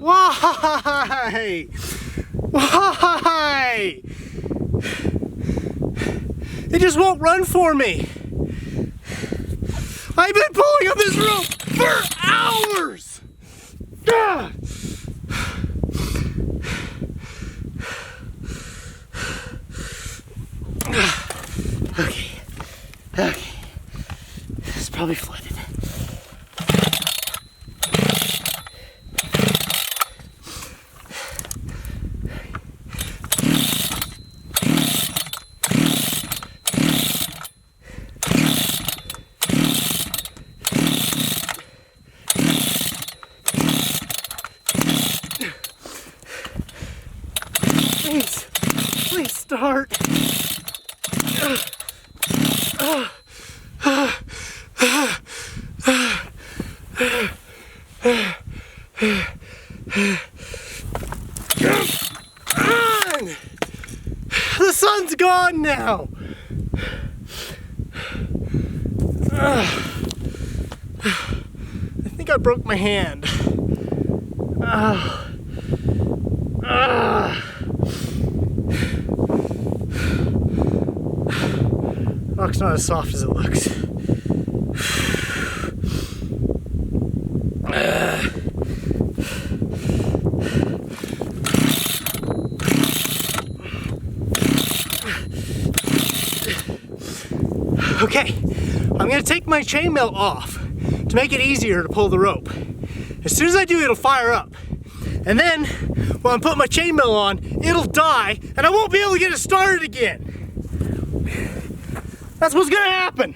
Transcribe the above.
Why? Why? It just won't run for me. I've been pulling on this rope for hours. Ah. Okay. It's probably flooded. Please start. Come on! The sun's gone now. I think I broke my hand. Rock's not as soft as it looks. Okay, I'm gonna take my chainmail off to make it easier to pull the rope. As soon as I do, it'll fire up. And then, when I put my chainmail on, it'll die, and I won't be able to get it started again. That's what's gonna happen.